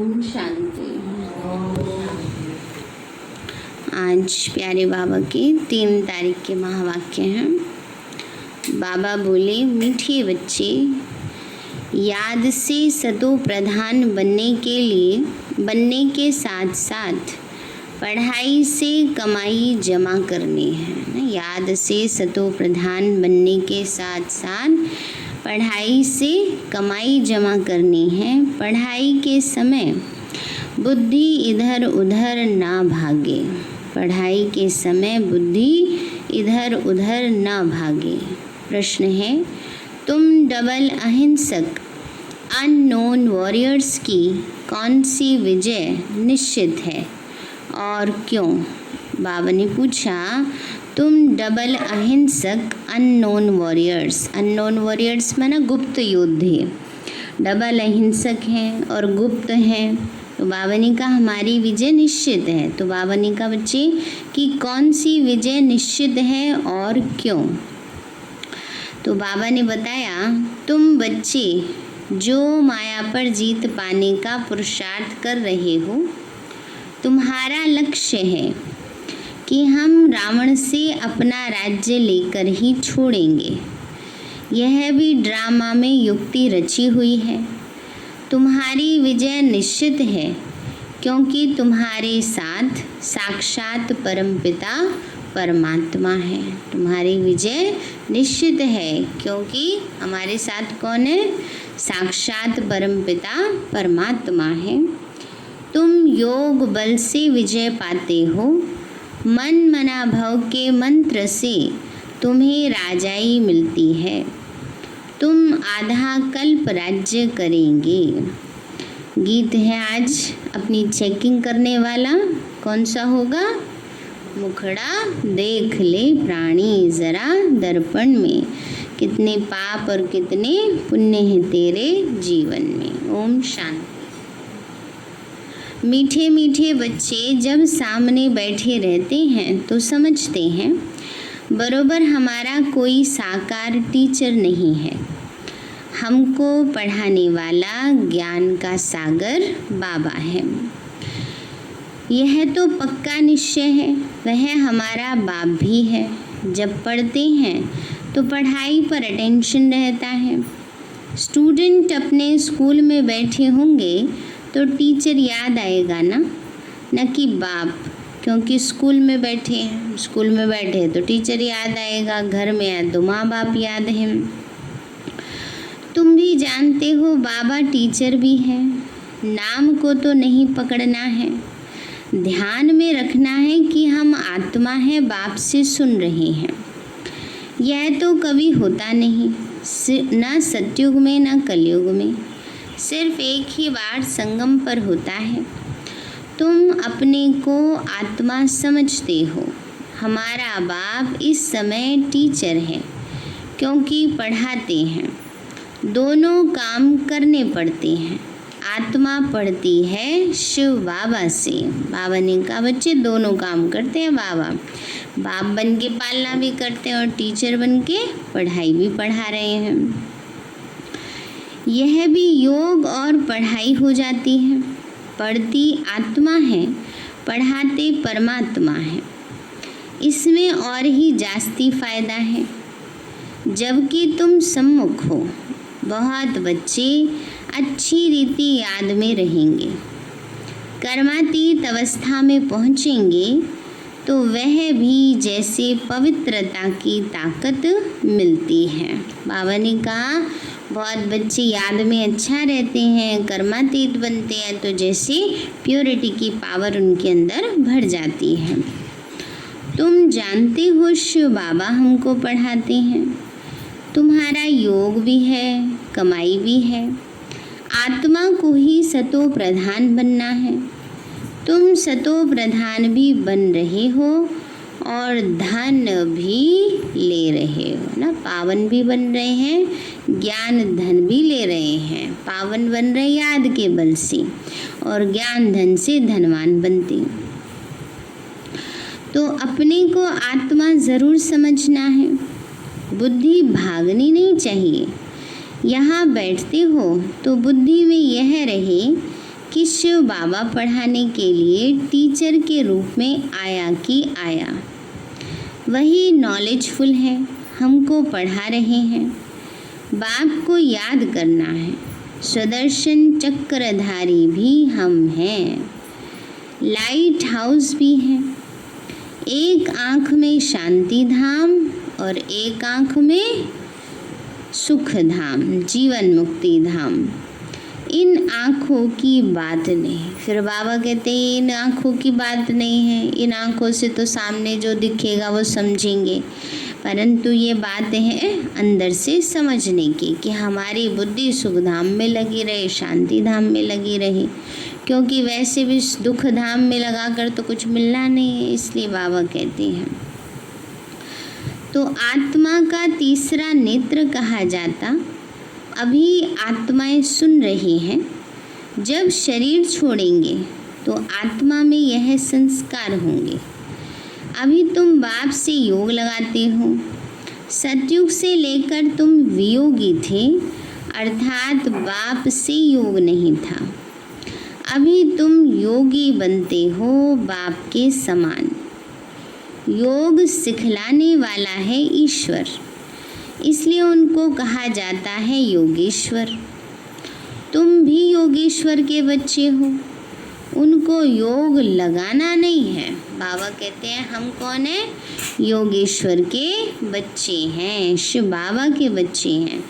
ओम शांति। आज प्यारे बाबा के 3 तारीख के महावाक्य हैं। बाबा बोले, मीठे बच्चे, याद से सतो प्रधान बनने के साथ साथ पढ़ाई से कमाई जमा करनी है। याद से सतो प्रधान बनने के साथ साथ पढ़ाई से कमाई जमा करनी है। पढ़ाई के समय बुद्धि इधर उधर ना भागे। पढ़ाई के समय बुद्धि इधर उधर ना भागे। प्रश्न है, तुम डबल अहिंसक अननोन वॉरियर्स की कौन सी विजय निश्चित है और क्यों? बाबा ने पूछा, तुम डबल अहिंसक अननोन वॉरियर्स माना गुप्त योद्धे, डबल अहिंसक हैं और गुप्त हैं। तो बाबा ने कहा हमारी विजय निश्चित है। तो बाबा ने कहा बच्चे कि कौन सी विजय निश्चित है और क्यों? तो बाबा ने बताया, तुम बच्चे जो माया पर जीत पाने का पुरुषार्थ कर रहे हो, तुम्हारा लक्ष्य है कि हम रावण से अपना राज्य लेकर ही छोड़ेंगे। यह भी ड्रामा में युक्ति रची हुई है। तुम्हारी विजय निश्चित है क्योंकि तुम्हारे साथ साक्षात परमपिता परमात्मा है। तुम्हारी विजय निश्चित है क्योंकि हमारे साथ कौन है? साक्षात परमपिता परमात्मा है। तुम योग बल से विजय पाते हो। मन मना भव के मंत्र से तुम्हें राजाई मिलती है। तुम आधा कल्प राज्य करेंगे। गीत है आज अपनी चेकिंग करने वाला कौन सा होगा? मुखड़ा देख ले प्राणी जरा दर्पण में, कितने पाप और कितने पुण्य हैं तेरे जीवन में। ओम शांति। मीठे मीठे बच्चे जब सामने बैठे रहते हैं तो समझते हैं बरोबर हमारा कोई साकार टीचर नहीं है। हमको पढ़ाने वाला ज्ञान का सागर बाबा है। यह तो पक्का निश्चय है, वह हमारा बाप भी है। जब पढ़ते हैं तो पढ़ाई पर अटेंशन रहता है। स्टूडेंट अपने स्कूल में बैठे होंगे तो टीचर याद आएगा न कि बाप, क्योंकि स्कूल में बैठे तो टीचर याद आएगा, घर में आए तो माँ बाप याद हैं। तुम भी जानते हो बाबा टीचर भी है। नाम को तो नहीं पकड़ना है, ध्यान में रखना है कि हम आत्मा है, बाप से सुन रहे हैं। यह तो कभी होता नहीं, न सतयुग में न कलयुग में, सिर्फ एक ही बार संगम पर होता है। तुम अपने को आत्मा समझते हो। हमारा बाप इस समय टीचर है क्योंकि पढ़ाते हैं। दोनों काम करने पड़ते हैं। आत्मा पढ़ती है शिव बाबा से। बाबा ने कहा बच्चे दोनों काम करते हैं बाबा। बाप बन के पालना भी करते हैं और टीचर बन के पढ़ाई भी पढ़ा रहे हैं। यह भी योग और पढ़ाई हो जाती है। पढ़ती आत्मा है, पढ़ाते परमात्मा है। इसमें और ही जास्ती फायदा है। जबकि तुम सम्मुख हो, बहुत बच्चे अच्छी रीति याद में रहेंगे। कर्मातीत अवस्था में पहुँचेंगे तो वह भी जैसे पवित्रता की ताकत मिलती है। बाबा ने कहा बहुत बच्चे याद में अच्छा रहते हैं, कर्मातीत बनते हैं तो जैसे प्योरिटी की पावर उनके अंदर भर जाती है। तुम जानते हो शिव बाबा हमको पढ़ाते हैं। तुम्हारा योग भी है, कमाई भी है। आत्मा को ही सतो प्रधान बनना है। तुम सतो प्रधान भी बन रहे हो और धन भी ले रहे हो ना। पावन भी बन रहे हैं, ज्ञान धन भी ले रहे हैं। पावन बन रहे याद के बल से और ज्ञान धन से धनवान बनते। तो अपने को आत्मा ज़रूर समझना है। बुद्धि भागनी नहीं चाहिए। यहाँ बैठते हो तो बुद्धि में यह रहे कि शिव बाबा पढ़ाने के लिए टीचर के रूप में आया कि आया। वही नॉलेजफुल है, हमको पढ़ा रहे हैं। बाप को याद करना है, सुदर्शन चक्रधारी भी हम हैं, लाइट हाउस भी हैं। एक आँख में शांति धाम और एक आँख में सुख धाम, जीवन मुक्ति धाम। इन आँखों की बात नहीं। फिर बाबा कहते हैं इन आँखों की बात नहीं है, इन आँखों से तो सामने जो दिखेगा वो समझेंगे, परंतु ये बात है अंदर से समझने की कि हमारी बुद्धि सुख धाम में लगी रहे, शांति धाम में लगी रहे, क्योंकि वैसे भी दुख धाम में लगा कर तो कुछ मिलना नहीं है। इसलिए बाबा कहते हैं तो आत्मा का तीसरा नेत्र कहा जाता। अभी आत्माएं सुन रही हैं, जब शरीर छोड़ेंगे तो आत्मा में यह संस्कार होंगे। अभी तुम बाप से योग लगाते हो, सतयुग से लेकर तुम वियोगी थे, अर्थात बाप से योग नहीं था। अभी तुम योगी बनते हो बाप के समान। योग सिखलाने वाला है ईश्वर, इसलिए उनको कहा जाता है योगेश्वर। तुम भी योगेश्वर के बच्चे हो, उनको योग लगाना नहीं है। बाबा कहते हैं हम कौन है? योगेश्वर के बच्चे हैं, शिव बाबा के बच्चे हैं।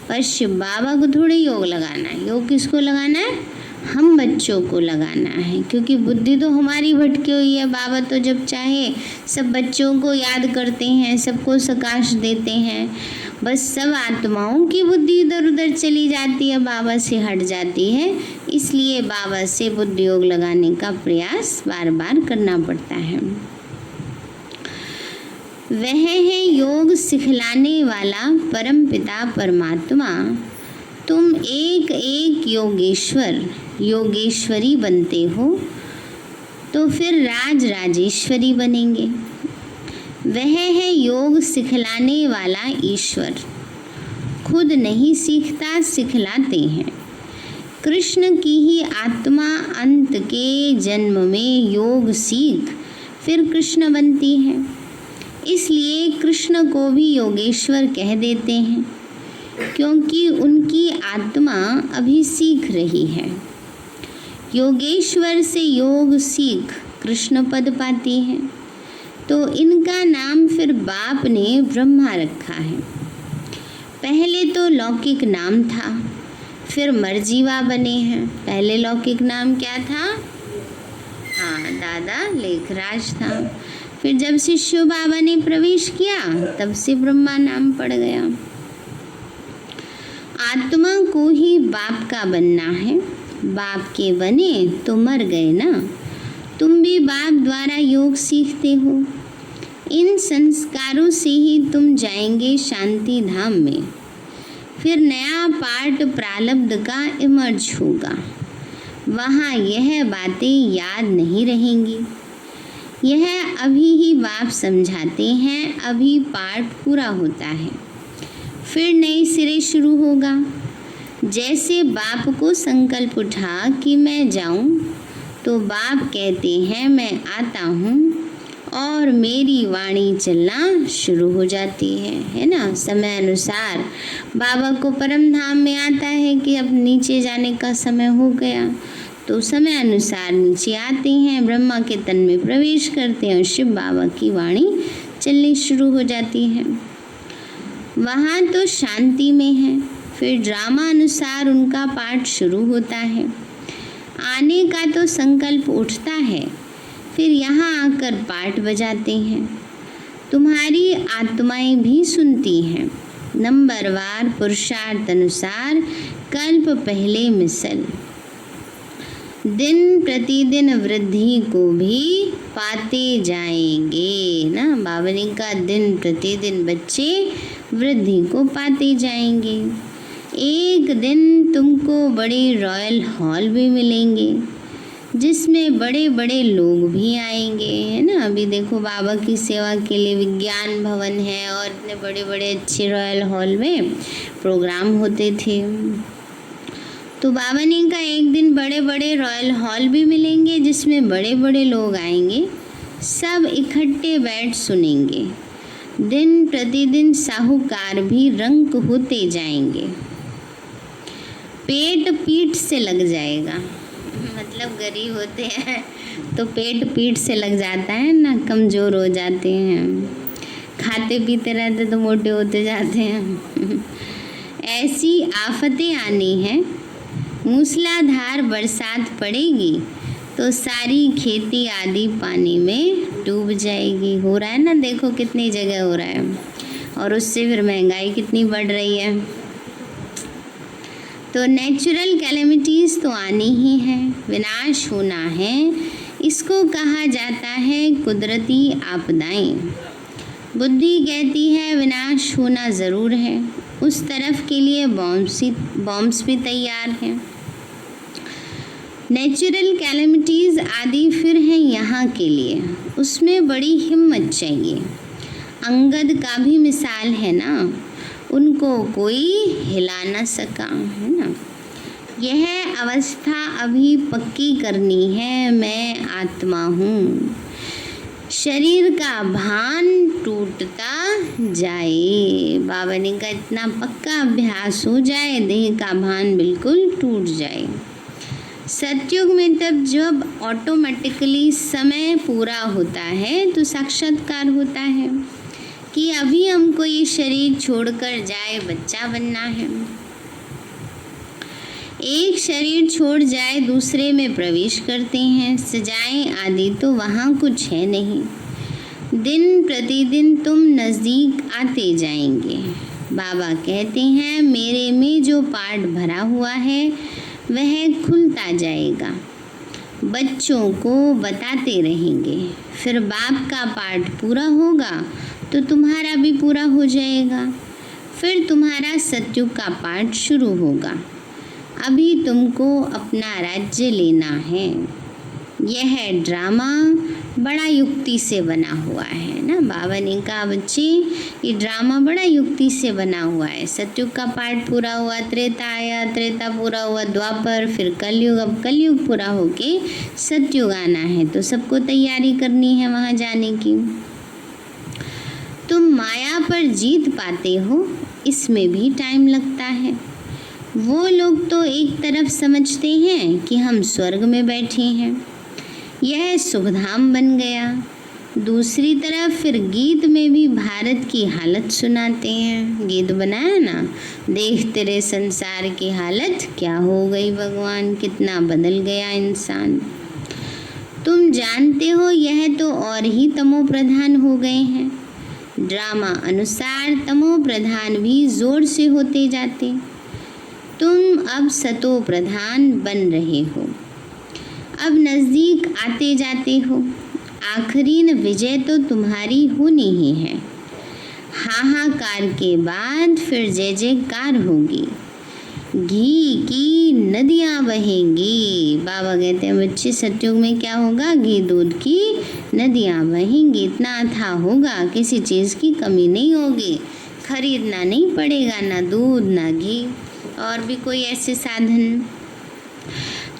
पर शिव बाबा को थोड़े योग लगाना है, योग किसको लगाना है? हम बच्चों को लगाना है, क्योंकि बुद्धि तो हमारी भटकी हुई है। बाबा तो जब चाहे सब बच्चों को याद करते हैं, सबको प्रकाश देते हैं, बस सब आत्माओं की बुद्धि इधर उधर चली जाती है, बाबा से हट जाती है। इसलिए बाबा से बुद्धि योग लगाने का प्रयास बार बार करना पड़ता है। वह है योग सिखलाने वाला परम पिता परमात्मा। तुम एक एक योगेश्वर योगेश्वरी बनते हो तो फिर राज राजेश्वरी बनेंगे। वह है योग सिखलाने वाला ईश्वर, खुद नहीं सीखता, सिखलाते हैं। कृष्ण की ही आत्मा अंत के जन्म में योग सीख फिर कृष्ण बनती है, इसलिए कृष्ण को भी योगेश्वर कह देते हैं, क्योंकि उनकी आत्मा अभी सीख रही है। योगेश्वर से योग सीख कृष्ण पद पाती है, तो इनका नाम फिर बाप ने ब्रह्मा रखा है। पहले तो लौकिक नाम था, फिर मरजीवा बने हैं। पहले लौकिक नाम क्या था? हाँ, दादा लेखराज था। फिर जब से शिव बाबा ने प्रवेश किया तब से ब्रह्मा नाम पड़ गया। आत्मा को ही बाप का बनना है, बाप के बने तो मर गए ना। तुम भी बाप द्वारा योग सीखते हो, इन संस्कारों से ही तुम जाएंगे शांति धाम में। फिर नया पार्ट प्रारब्ध का इमर्ज होगा, वहाँ यह बातें याद नहीं रहेंगी। यह अभी ही बाप समझाते हैं, अभी पार्ट पूरा होता है, फिर नए सिरे शुरू होगा। जैसे बाप को संकल्प उठा कि मैं जाऊं, तो बाप कहते हैं मैं आता हूँ, और मेरी वाणी चलना शुरू हो जाती है ना। समय अनुसार बाबा को परम धाम में आता है कि अब नीचे जाने का समय हो गया, तो समय अनुसार नीचे आते हैं, ब्रह्मा के तन में प्रवेश करते हैं और शिव बाबा की वाणी चलनी शुरू हो जाती है। वहाँ तो शांति में है, फिर ड्रामा अनुसार उनका पाठ शुरू होता है। आने का तो संकल्प उठता है, फिर यहाँ आकर पाठ बजाते हैं। तुम्हारी आत्माएं भी सुनती हैं, नंबरवार पुरुषार्थ अनुसार कल्प पहले मिसल। दिन प्रतिदिन वृद्धि को भी पाते जाएंगे ना। बाबा ने कहा दिन प्रतिदिन बच्चे वृद्धि को पाते जाएंगे। एक दिन तुमको बड़े रॉयल हॉल भी मिलेंगे, जिसमें बड़े बड़े लोग भी आएंगे, है ना। अभी देखो बाबा की सेवा के लिए विज्ञान भवन है और इतने बड़े बड़े अच्छे रॉयल हॉल में प्रोग्राम होते थे। तो बाबा ने कहा एक दिन बड़े बड़े रॉयल हॉल भी मिलेंगे जिसमें बड़े बड़े लोग आएंगे, सब इकट्ठे बैठ सुनेंगे। दिन प्रतिदिन साहूकार भी रंक होते जाएंगे, पेट पीठ से लग जाएगा। मतलब गरीब होते हैं तो पेट पीठ से लग जाता है ना, कमज़ोर हो जाते हैं, खाते पीते रहते तो मोटे होते जाते हैं। ऐसी आफतें आनी हैं, मूसलाधार बरसात पड़ेगी तो सारी खेती आदि पानी में डूब जाएगी। हो रहा है ना, देखो कितनी जगह हो रहा है, और उससे फिर महंगाई कितनी बढ़ रही है। तो नेचुरल कैलेमिटीज़ तो आनी ही है, विनाश होना है, इसको कहा जाता है कुदरती आपदाएं। बुद्धि कहती है विनाश होना ज़रूर है, उस तरफ के लिए बॉम्ब्स भी तैयार हैं। नेचुरल कैलेमिटीज़ आदि फिर हैं यहाँ के लिए, उसमें बड़ी हिम्मत चाहिए। अंगद का भी मिसाल है ना, उनको कोई हिला न सका, है ना। यह अवस्था अभी पक्की करनी है, मैं आत्मा हूँ। शरीर का भान टूटता जाए, बाबा ने कहा इतना पक्का अभ्यास हो जाए, देह का भान बिल्कुल टूट जाए। सतयुग में तब जब ऑटोमेटिकली समय पूरा होता है तो साक्षात्कार होता है कि अभी हमको ये शरीर छोड़कर जाए, बच्चा बनना है। एक शरीर छोड़ जाए दूसरे में प्रवेश करते हैं, सजाएं आदि तो वहाँ कुछ है नहीं। दिन प्रतिदिन तुम नज़दीक आते जाएंगे। बाबा कहते हैं मेरे में जो पार्ट भरा हुआ है वह खुलता जाएगा, बच्चों को बताते रहेंगे, फिर बाप का पार्ट पूरा होगा तो तुम्हारा भी पूरा हो जाएगा, फिर तुम्हारा सतयुग का पार्ट शुरू होगा। अभी तुमको अपना राज्य लेना है। यह ड्रामा बड़ा युक्ति से बना हुआ है ना। बाबा ने कहा बच्चे ये ड्रामा बड़ा युक्ति से बना हुआ है। सतयुग का पार्ट पूरा हुआ, त्रेता आया, त्रेता पूरा हुआ, द्वापर, फिर कलयुग, अब कलयुग पूरा होके सतयुग आना है, तो सबको तैयारी करनी है वहाँ जाने की। तुम माया पर जीत पाते हो, इसमें भी टाइम लगता है। वो लोग तो एक तरफ समझते हैं कि हम स्वर्ग में बैठे हैं, यह सुखधाम बन गया, दूसरी तरफ फिर गीत में भी भारत की हालत सुनाते हैं। गीत बनाया ना, देख तेरे संसार की हालत क्या हो गई भगवान, कितना बदल गया इंसान। तुम जानते हो यह तो और ही तमो प्रधान हो गए हैं। ड्रामा अनुसार तमो प्रधान भी जोर से होते जाते, तुम अब सतो प्रधान बन रहे हो, अब नज़दीक आते जाते हो। आखिरी विजय तो तुम्हारी होनी ही है। हाहाकार के बाद फिर जय जयकार होगी, घी की नदियाँ बहेंगी। बाबा कहते हैं बच्चे सतयुग में क्या होगा, घी दूध की नदियाँ बहेंगी, इतना अथाह होगा, किसी चीज़ की कमी नहीं होगी, खरीदना नहीं पड़ेगा, ना दूध ना घी और भी कोई ऐसे साधन।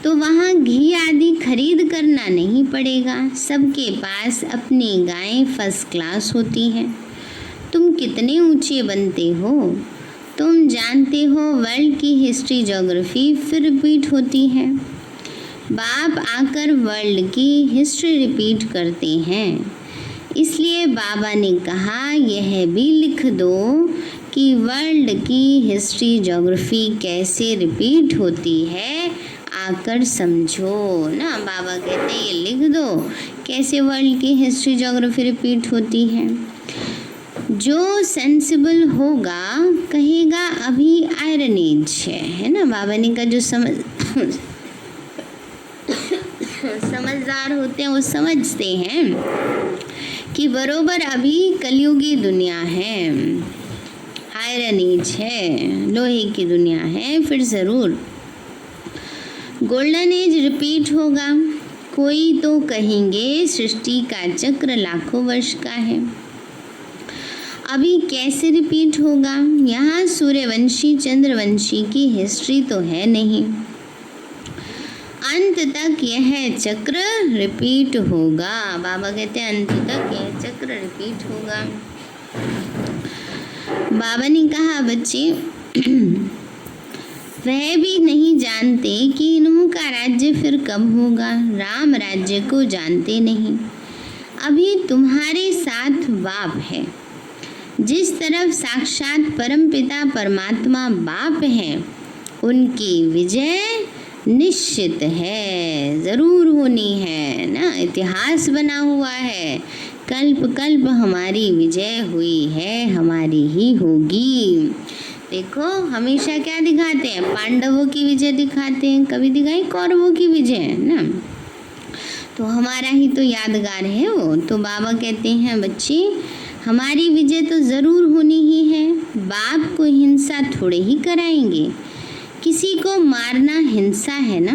तो वहाँ घी आदि खरीद करना नहीं पड़ेगा, सबके पास अपनी गायें फर्स्ट क्लास होती हैं। तुम कितने ऊंचे बनते हो, तुम जानते हो वर्ल्ड की हिस्ट्री ज्योग्राफी फिर रिपीट होती है। बाप आकर वर्ल्ड की हिस्ट्री रिपीट करते हैं, इसलिए बाबा ने कहा यह भी लिख दो कि वर्ल्ड की हिस्ट्री ज्योग्राफी कैसे रिपीट होती है, आकर समझो ना। बाबा कहते हैं ये लिख दो कैसे वर्ल्ड की हिस्ट्री ज्योग्राफी रिपीट होती है। जो सेंसिबल होगा कहेगा अभी आयरन एज है ना। बाबा ने कहा जो समझदार होते हैं वो समझते हैं कि बरोबर अभी कलयुगी दुनिया है, आयरन एज है, लोहे की दुनिया है, फिर ज़रूर गोल्डन एज रिपीट होगा। कोई तो कहेंगे सृष्टि का चक्र लाखों वर्ष का है, अभी कैसे रिपीट होगा। यहाँ सूर्यवंशी चंद्रवंशी की हिस्ट्री तो है नहीं, अंत तक यह चक्र रिपीट होगा। बाबा कहते हैं अंत तक यह चक्र रिपीट होगा। बाबा ने कहा बच्चे वह भी नहीं जानते कि इन्हों का राज्य फिर कब होगा। राम राज्य को जानते नहीं। अभी तुम्हारे साथ बाप है। जिस तरफ साक्षात परमपिता परमात्मा बाप हैं, उनकी विजय निश्चित है, ज़रूर होनी है ना। इतिहास बना हुआ है, कल्प कल्प हमारी विजय हुई है, हमारी ही होगी। देखो हमेशा क्या दिखाते हैं, पांडवों की विजय दिखाते हैं, कभी दिखाई कौरवों की विजय ना। तो हमारा ही तो यादगार है वो। तो बाबा कहते हैं बच्चे हमारी विजय तो ज़रूर होनी ही है। बाप को हिंसा थोड़े ही कराएंगे। किसी को मारना हिंसा है ना।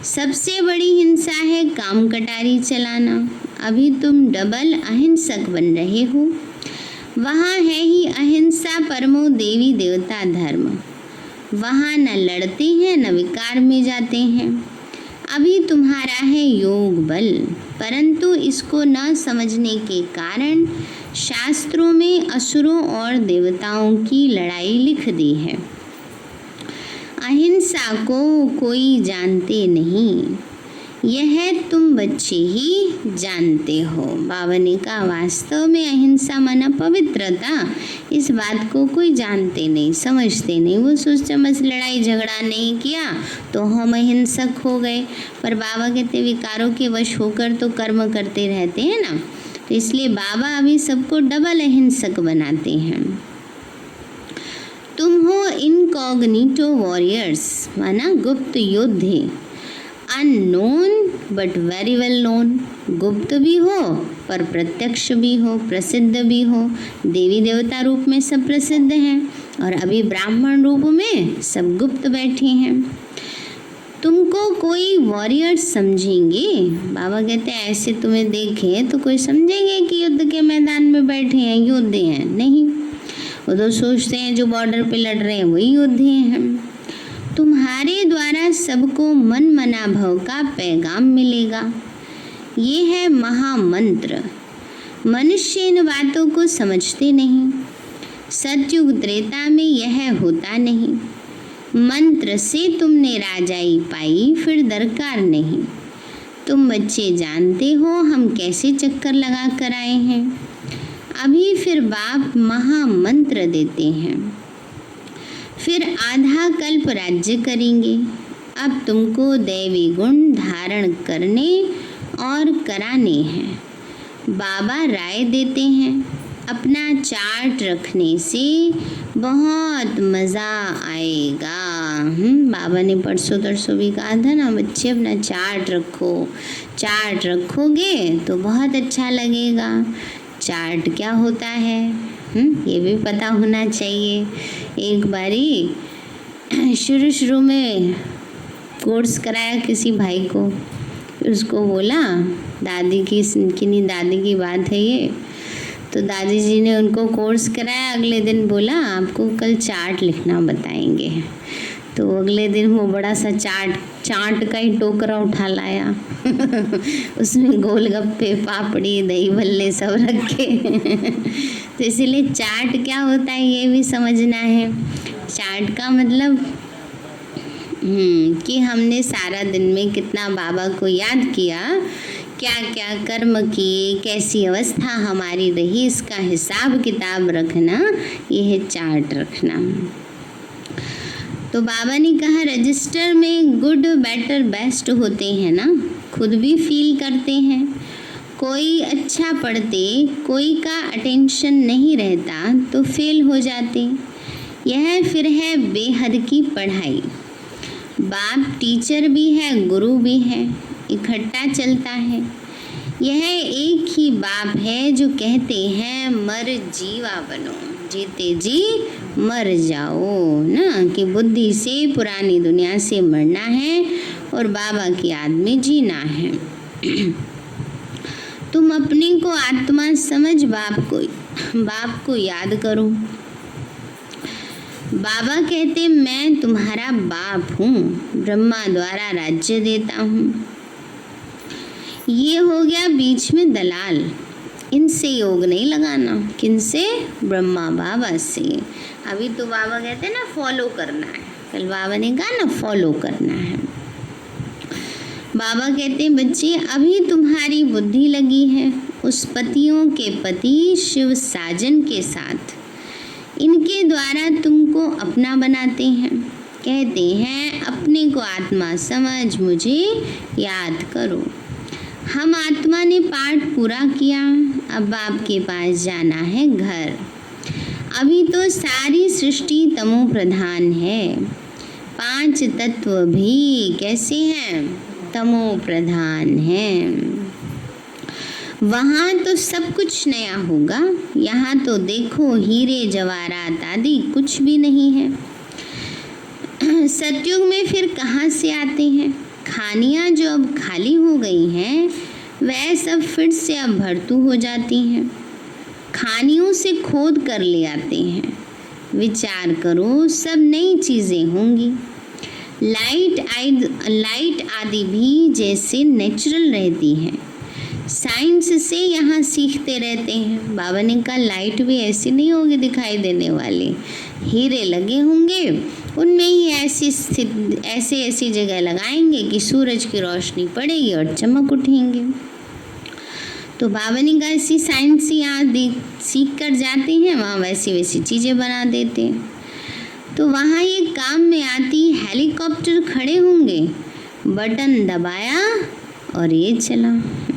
सबसे बड़ी हिंसा है काम कटारी चलाना। अभी तुम डबल अहिंसक बन रहे हो। वहाँ है ही अहिंसा परमो देवी देवता धर्म। वहाँ न लड़ते हैं न विकार में जाते हैं। अभी तुम्हारा है योग बल, परंतु इसको न समझने के कारण शास्त्रों में असुरों और देवताओं की लड़ाई लिख दी है। अहिंसा को कोई जानते नहीं, यह तुम बच्चे ही जानते हो। बाबा ने कहा वास्तव में अहिंसा माना पवित्रता, इस बात को कोई जानते नहीं, समझते नहीं। वो सोचते बस लड़ाई झगड़ा नहीं किया तो हम अहिंसक हो गए। पर बाबा कहते विकारों के वश होकर तो कर्म करते रहते हैं ना। तो इसलिए बाबा अभी सबको डबल अहिंसक बनाते हैं। तुम हो इनकॉग्निटो वॉरियर्स, माना गुप्त योद्धे। Unknown but very well known, गुप्त भी हो पर प्रत्यक्ष भी हो, प्रसिद्ध भी हो। देवी देवता रूप में सब प्रसिद्ध हैं और अभी ब्राह्मण रूप में सब गुप्त बैठे हैं। तुमको कोई वॉरियर समझेंगे। बाबा कहते हैं ऐसे तुम्हें देखें तो कोई समझेंगे कि युद्ध के मैदान में बैठे हैं, योद्धे हैं? नहीं, वो तो सोचते हैं जो बॉर्डर पे लड़ रहे हैं वही योद्धे हैं। तुम्हारे द्वारा सबको मन मना भव का पैगाम मिलेगा। ये है महामंत्र। मनुष्य इन बातों को समझते नहीं। सतयुग त्रेता में यह होता नहीं। मंत्र से तुमने राजाई पाई, फिर दरकार नहीं। तुम बच्चे जानते हो हम कैसे चक्कर लगा कर आए हैं। अभी फिर बाप महामंत्र देते हैं, फिर आधा कल्प राज्य करेंगे। अब तुमको दैवी गुण धारण करने और कराने हैं। बाबा राय देते हैं अपना चार्ट रखने से बहुत मज़ा आएगा। बाबा ने परसों तरसों भी कहा था ना बच्चे अपना चार्ट रखो, चार्ट रखोगे तो बहुत अच्छा लगेगा। चार्ट क्या होता है ये भी पता होना चाहिए। एक बारी शुरू में कोर्स कराया किसी भाई को, उसको बोला दादी की बात है ये। तो दादी जी ने उनको कोर्स कराया। अगले दिन बोला आपको कल चार्ट लिखना बताएंगे। तो अगले दिन वो बड़ा सा चाट का ही टोकरा उठा लाया उसमें गोलगप्पे, पापड़ी, दही भल्ले सब रखे तो इसीलिए चाट क्या होता है ये भी समझना है। चाट का मतलब कि हमने सारा दिन में कितना बाबा को याद किया, क्या क्या कर्म किए, कैसी अवस्था हमारी रही, इसका हिसाब किताब रखना, ये है चार्ट रखना। तो बाबा ने कहा रजिस्टर में गुड, बेटर, बेस्ट होते हैं ना, खुद भी फील करते हैं। कोई अच्छा पढ़ते, कोई का अटेंशन नहीं रहता तो फेल हो जाते। यह फिर है बेहद की पढ़ाई। बाप टीचर भी है, गुरु भी है, इकट्ठा चलता है। यह एक ही बाप है जो कहते हैं मर जीवा बनो, जीते जी मर जाओ ना, कि बुद्धि से पुरानी दुनिया से मरना है और बाबा की याद में जीना है। तुम अपने को आत्मा समझ बाप को याद करो। बाबा कहते मैं तुम्हारा बाप हूँ, ब्रह्मा द्वारा राज्य देता हूँ। ये हो गया बीच में दलाल, इनसे योग नहीं लगाना। किनसे? ब्रह्मा बाबा से। अभी तो बाबा कहते हैं ना फॉलो करना है, कल बाबा ने कहा ना फॉलो करना है। बाबा कहते हैं बच्चे अभी तुम्हारी बुद्धि लगी है उस पतियों के पति शिव साजन के साथ, इनके द्वारा तुमको अपना बनाते हैं। कहते हैं अपने को आत्मा समझ मुझे याद करो। हम आत्मा ने पाठ पूरा किया, अब बाप के पास जाना है घर। अभी तो सारी सृष्टि तमो प्रधान है, 5 तत्व भी कैसे हैं? तमो प्रधान हैं। वहाँ तो सब कुछ नया होगा, यहाँ तो देखो हीरे जवाहरात आदि कुछ भी नहीं है। सतयुग में फिर कहाँ से आते हैं? खानियाँ जो अब खाली हो गई हैं वह सब फिर से अब भरतू हो जाती हैं। खानियों से खोद कर ले आते हैं। विचार करो सब नई चीज़ें होंगी। लाइट आदि भी जैसे नेचुरल रहती हैं, साइंस से यहाँ सीखते रहते हैं। बाबा ने कहा लाइट भी ऐसी नहीं होगी दिखाई देने वाली, हीरे लगे होंगे, उनमें ही ऐसी जगह लगाएंगे कि सूरज की रोशनी पड़ेगी और चमक उठेंगे। तो बाबा ने कहा ऐसी साइंस यहाँ सीख कर जाते हैं, वहाँ वैसी वैसी चीज़ें बना देते हैं। तो वहाँ ये काम में आती हेलीकॉप्टर खड़े होंगे, बटन दबाया और ये चला।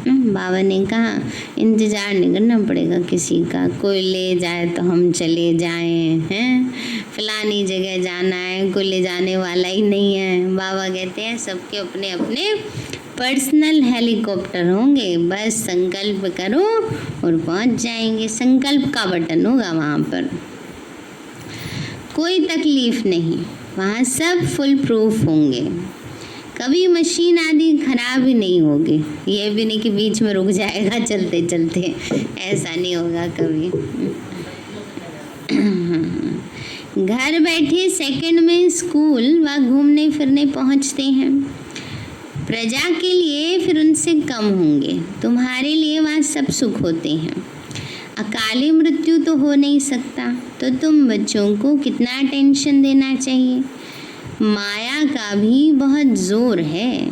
बाबा ने कहा इंतज़ार नहीं करना पड़ेगा किसी का, कोई ले जाए तो हम चले जाएं, हैं फलानी जगह जाना है, कोई ले जाने वाला ही नहीं है। बाबा कहते हैं सबके अपने अपने पर्सनल हेलीकॉप्टर होंगे, बस संकल्प करो और पहुंच जाएंगे। संकल्प का बटन होगा वहाँ पर, कोई तकलीफ नहीं, वहाँ सब फुल प्रूफ होंगे। कभी मशीन आदि खराब ही नहीं होगी, ये भी नहीं कि बीच में रुक जाएगा चलते चलते, ऐसा नहीं होगा कभी। घर बैठे सेकंड में स्कूल व घूमने फिरने पहुंचते हैं। प्रजा के लिए फिर उनसे कम होंगे, तुम्हारे लिए वहाँ सब सुख होते हैं। अकाली मृत्यु तो हो नहीं सकता, तो तुम बच्चों को कितना टेंशन देना चाहिए। माया का भी बहुत जोर है,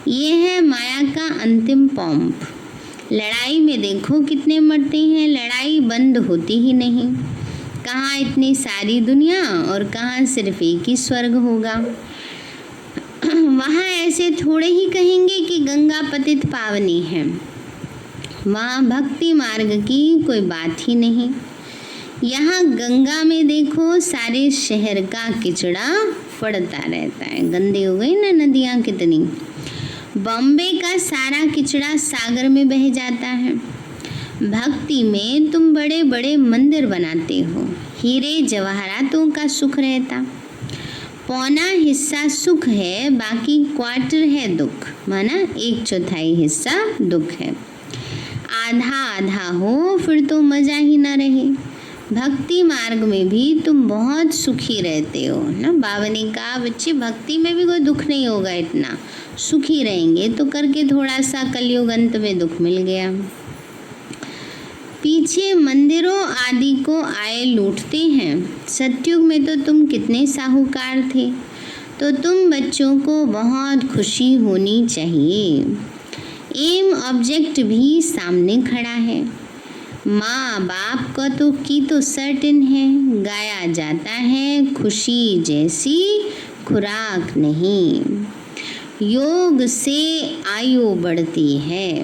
ये है माया का अंतिम पंप। लड़ाई में देखो कितने मरते हैं, लड़ाई बंद होती ही नहीं। कहाँ इतनी सारी दुनिया और कहाँ सिर्फ एक ही स्वर्ग होगा। वहाँ ऐसे थोड़े ही कहेंगे कि गंगा पतित पावनी है, वहाँ भक्ति मार्ग की कोई बात ही नहीं। यहाँ गंगा में देखो सारे शहर का किचड़ा पड़ता रहता है, गंदी हो गई ना नदियाँ कितनी। बॉम्बे का सारा किचड़ा सागर में बह जाता है। भक्ति में तुम बड़े बड़े मंदिर बनाते हो, हीरे जवाहरातों का सुख रहता। पौना हिस्सा सुख है, बाकी क्वार्टर है दुख, माना 1/4 हिस्सा दुख है। आधा आधा हो फिर तो मजा ही ना रहे। भक्ति मार्ग में भी तुम बहुत सुखी रहते हो ना। बाबा ने कहा बच्चे भक्ति में भी कोई दुख नहीं होगा, इतना सुखी रहेंगे। तो करके थोड़ा सा कलयुग अंत में दुख मिल गया। पीछे मंदिरों आदि को आए लूटते हैं। सतयुग में तो तुम कितने साहूकार थे, तो तुम बच्चों को बहुत खुशी होनी चाहिए। एम ऑब्जेक्ट भी सामने खड़ा है। माँ बाप का तो की तो सर्टेन है, गाया जाता है खुशी जैसी खुराक नहीं। योग से आयु बढ़ती है।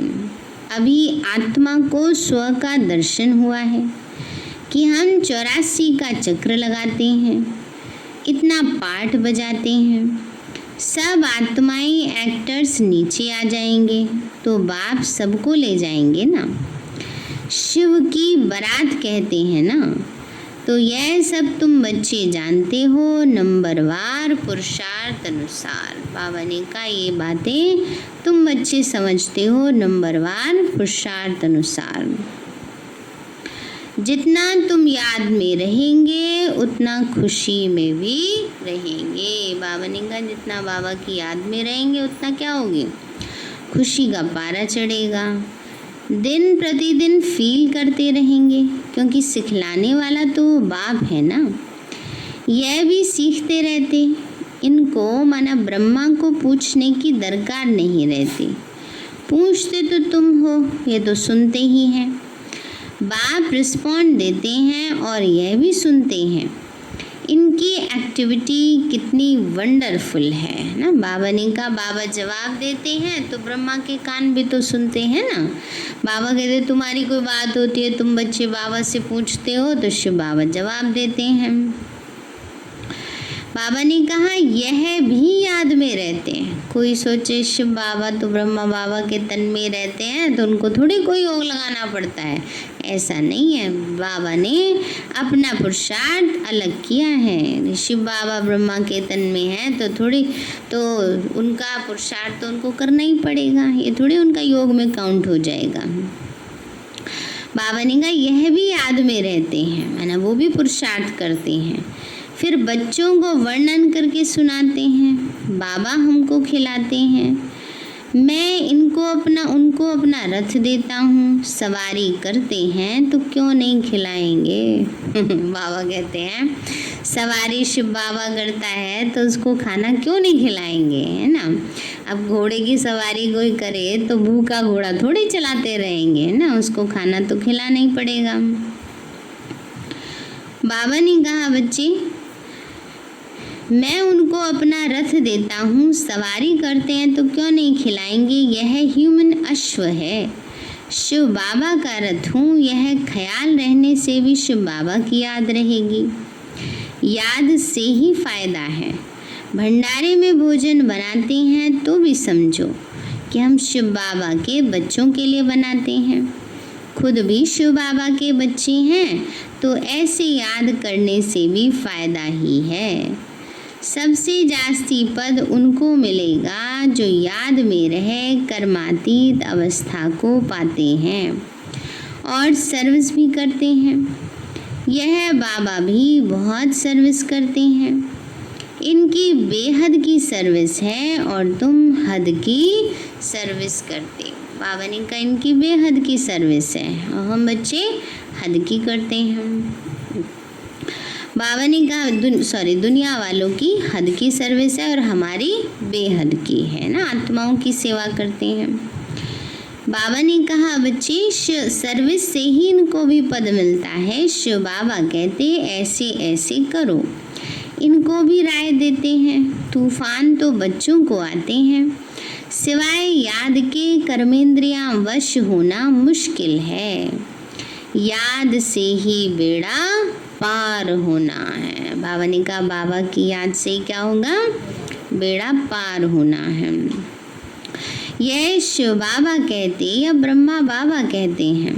अभी आत्मा को स्व का दर्शन हुआ है कि हम 84 का चक्र लगाते हैं, इतना पाठ बजाते हैं। सब आत्माएं एक्टर्स नीचे आ जाएंगे तो बाप सबको ले जाएंगे ना। शिव की बारात कहते हैं ना। तो यह सब तुम बच्चे जानते हो नंबरवार पुरुषार्थ अनुसार। बाबा ने कहा ये बातें तुम बच्चे समझते हो नंबरवार पुरुषार्थ अनुसार। जितना तुम याद में रहेंगे उतना खुशी में भी रहेंगे। बाबा ने कहा जितना बाबा की याद में रहेंगे उतना क्या होगी, खुशी का पारा चढ़ेगा। दिन प्रतिदिन फील करते रहेंगे, क्योंकि सिखलाने वाला तो बाप है ना। यह भी सीखते रहते, इनको माना ब्रह्मा को पूछने की दरकार नहीं रहती। पूछते तो तुम हो, ये तो सुनते ही हैं। बाप रिस्पॉन्ड देते हैं और यह भी सुनते हैं। इनकी एक्टिविटी कितनी वंडरफुल है ना। बाबा ने कहा बाबा जवाब देते हैं तो ब्रह्मा के कान भी तो सुनते हैं ना। बाबा कहते तुम्हारी कोई बात होती है, तुम बच्चे बाबा से पूछते हो तो शिव बाबा जवाब देते हैं। बाबा ने कहा यह भी याद में रहते हैं। कोई सोचे शिव बाबा तो ब्रह्मा बाबा के तन में रहते हैं तो उनको थोड़ी कोई योग लगाना पड़ता है, ऐसा नहीं है। बाबा ने अपना पुरुषार्थ अलग किया है। शिव बाबा ब्रह्मा के तन में है तो थोड़ी तो उनका पुरुषार्थ तो उनको करना ही पड़ेगा, ये थोड़ी उनका योग में काउंट हो जाएगा। बाबा ने कहा यह भी याद में रहते हैं, माना वो भी पुरुषार्थ करते हैं। फिर बच्चों को वर्णन करके सुनाते हैं। बाबा हमको खिलाते हैं, मैं उनको अपना रथ देता हूँ। सवारी करते हैं तो क्यों नहीं खिलाएंगे। बाबा कहते हैं सवारी शिव बाबा करता है तो उसको खाना क्यों नहीं खिलाएंगे, है ना। अब घोड़े की सवारी कोई करे तो भूखा घोड़ा थोड़ी चलाते रहेंगे, है ना, उसको खाना तो खिलाना ही पड़ेगा। बाबा ने कहा बच्चे मैं उनको अपना रथ देता हूँ, सवारी करते हैं तो क्यों नहीं खिलाएंगे। यह ह्यूमन अश्व है, शिव बाबा का रथ हूँ। यह ख्याल रहने से भी शिव बाबा की याद रहेगी। याद से ही फायदा है। भंडारे में भोजन बनाते हैं तो भी समझो कि हम शिव बाबा के बच्चों के लिए बनाते हैं। खुद भी शिव बाबा के बच्चे हैं तो ऐसे याद करने से भी फायदा ही है। सबसे जास्ती पद उनको मिलेगा जो याद में रहे कर्मातीत अवस्था को पाते हैं और सर्विस भी करते हैं। यह बाबा भी बहुत सर्विस करते हैं। इनकी बेहद की सर्विस है और तुम हद की सर्विस करते हो। बाबा ने कहा इनकी बेहद की सर्विस है और हम बच्चे हद की करते हैं। बाबा ने कहा दुनिया वालों की हद की सर्विस है और हमारी बेहद की है ना, आत्माओं की सेवा करते हैं। बाबा ने कहा बच्चे सर्विस से ही इनको भी पद मिलता है। शिव बाबा कहते ऐसे ऐसे करो, इनको भी राय देते हैं। तूफान तो बच्चों को आते हैं, सिवाय याद के कर्मेंद्रियां वश होना मुश्किल है। याद से ही बेड़ा पार होना है। बाबा ने कहा बाबा की याद से क्या होगा, बेड़ा पार होना है। यह शिव बाबा कहते या ब्रह्मा बाबा कहते हैं,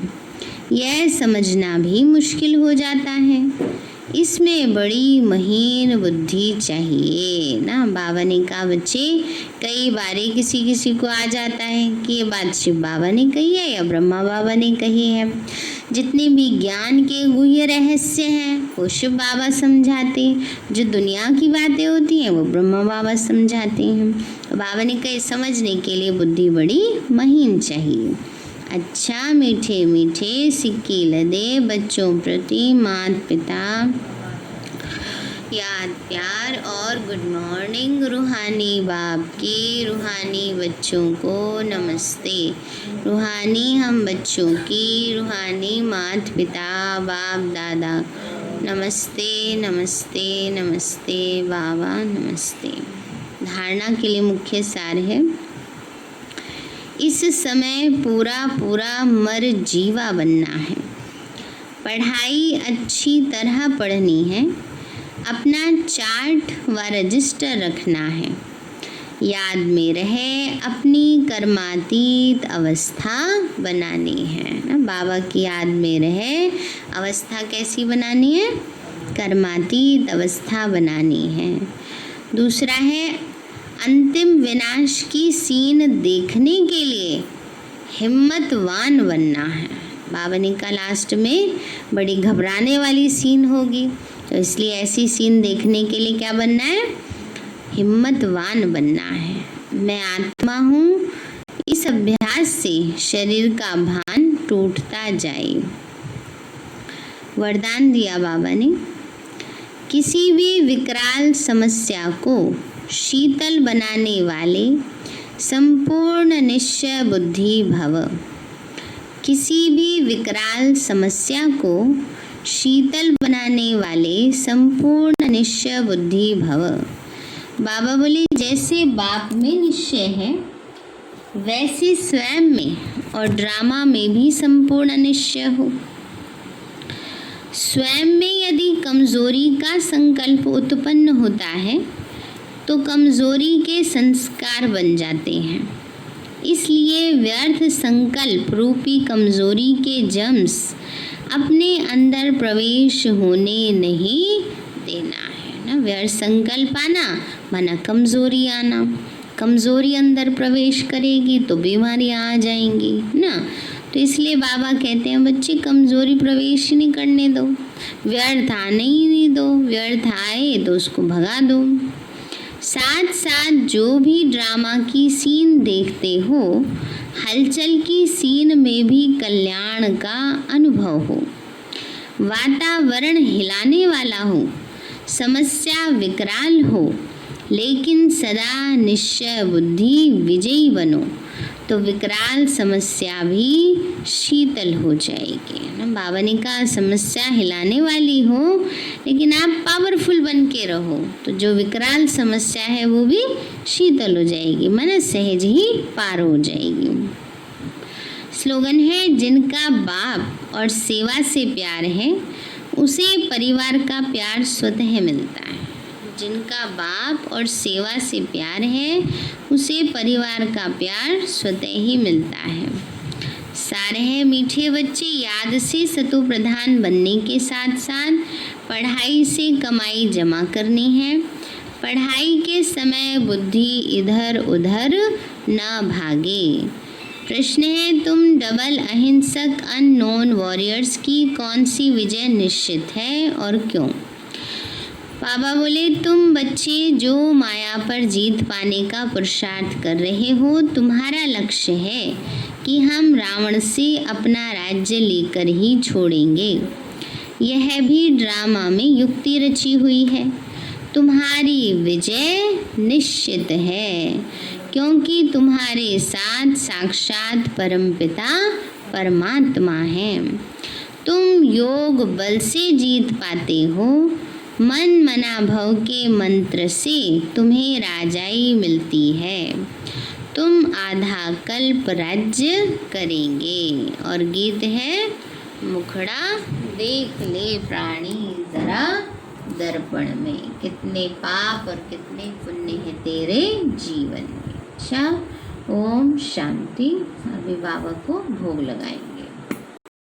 यह समझना भी मुश्किल हो जाता है। इसमें बड़ी महीन बुद्धि चाहिए ना। बाबा ने कहा बच्चे कई बारी किसी को आ जाता है कि ये बात शिव बाबा ने कही है या ब्रह्मा बाबा ने कही है। जितने भी ज्ञान के गुह्य रहस्य हैं वो शिव बाबा समझाते, जो दुनिया की बातें होती हैं वो ब्रह्मा बाबा समझाते हैं। बाबा ने कहा समझने के लिए बुद्धि बड़ी महीन चाहिए। अच्छा मीठे मीठे सिक्के लदे बच्चों प्रति माता पिता याद प्यार और गुड मॉर्निंग। रूहानी बाप की रूहानी बच्चों को नमस्ते। रूहानी हम बच्चों की रूहानी माता पिता बाप दादा नमस्ते नमस्ते नमस्ते बाबा नमस्ते। धारणा के लिए मुख्य सार है, इस समय पूरा मरजीवा बनना है। पढ़ाई अच्छी तरह पढ़नी है। अपना चार्ट व रजिस्टर रखना है। याद में रहे अपनी कर्मातीत अवस्था बनानी है ना। बाबा की याद में रहे अवस्था कैसी बनानी है, कर्मातीत अवस्था बनानी है। दूसरा है अंतिम विनाश की सीन देखने के लिए हिम्मतवान बनना है। बाबा ने कहा लास्ट में बड़ी घबराने वाली सीन होगी, तो इसलिए ऐसी सीन देखने के लिए क्या बनना है, हिम्मतवान बनना है। मैं आत्मा हूँ, इस अभ्यास से शरीर का भान टूटता जाए। वरदान दिया बाबा ने, किसी भी विकराल समस्या को शीतल बनाने वाले संपूर्ण निश्चय बुद्धि भव। किसी भी विकराल समस्या को शीतल बनाने वाले संपूर्ण निश्चय बुद्धि भव। बाबा बोले जैसे बाप में निश्चय है वैसे स्वयं में और ड्रामा में भी संपूर्ण निश्चय हो। स्वयं में यदि कमजोरी का संकल्प उत्पन्न होता है तो कमजोरी के संस्कार बन जाते हैं। इसलिए व्यर्थ संकल्प रूपी कमजोरी के जम्स अपने अंदर प्रवेश होने नहीं देना है ना। व्यर्थ संकल्प आना माना कमजोरी आना, कमजोरी अंदर प्रवेश करेगी तो बीमारियां आ जाएंगी ना। तो इसलिए बाबा कहते हैं बच्चे कमजोरी प्रवेश ही नहीं करने दो, व्यर्थ आने ही नहीं दो, व्यर्थ आए तो उसको भगा दो। साथ साथ जो भी ड्रामा की सीन देखते हो, हलचल की सीन में भी कल्याण का अनुभव हो, वातावरण हिलाने वाला हो, समस्या विकराल हो, लेकिन सदा निश्चय बुद्धि विजयी बनो तो विकराल समस्या भी शीतल हो जाएगी ना। बाबा ने कहा समस्या हिलाने वाली हो लेकिन आप पावरफुल बन के रहो तो जो विकराल समस्या है वो भी शीतल हो जाएगी, मन सहज ही पार हो जाएगी। स्लोगन है, जिनका बाप और सेवा से प्यार है उसे परिवार का प्यार स्वतः मिलता है। जिनका बाप और सेवा से प्यार है उसे परिवार का प्यार स्वतः ही मिलता है। सारे हैं मीठे बच्चे, याद से सतो प्रधान बनने के साथ साथ पढ़ाई से कमाई जमा करनी है। पढ़ाई के समय बुद्धि इधर उधर न भागे। प्रश्न है, तुम डबल अहिंसक अननोन वॉरियर्स की कौन सी विजय निश्चित है और क्यों? बाबा बोले, तुम बच्चे जो माया पर जीत पाने का पुरुषार्थ कर रहे हो, तुम्हारा लक्ष्य है कि हम रावण से अपना राज्य लेकर ही छोड़ेंगे। यह भी ड्रामा में युक्ति रची हुई है। तुम्हारी विजय निश्चित है क्योंकि तुम्हारे साथ साक्षात परमपिता परमात्मा है। तुम योग बल से जीत पाते हो। मन मना भव के मंत्र से तुम्हें राजाई मिलती है। तुम आधा कल्प राज्य करेंगे। और गीत है, मुखड़ा देख ले प्राणी जरा दर्पण में, कितने पाप और कितने पुण्य है तेरे जीवन में। अच्छा, ओम शांति। अभी बाबा को भोग लगाएंगे।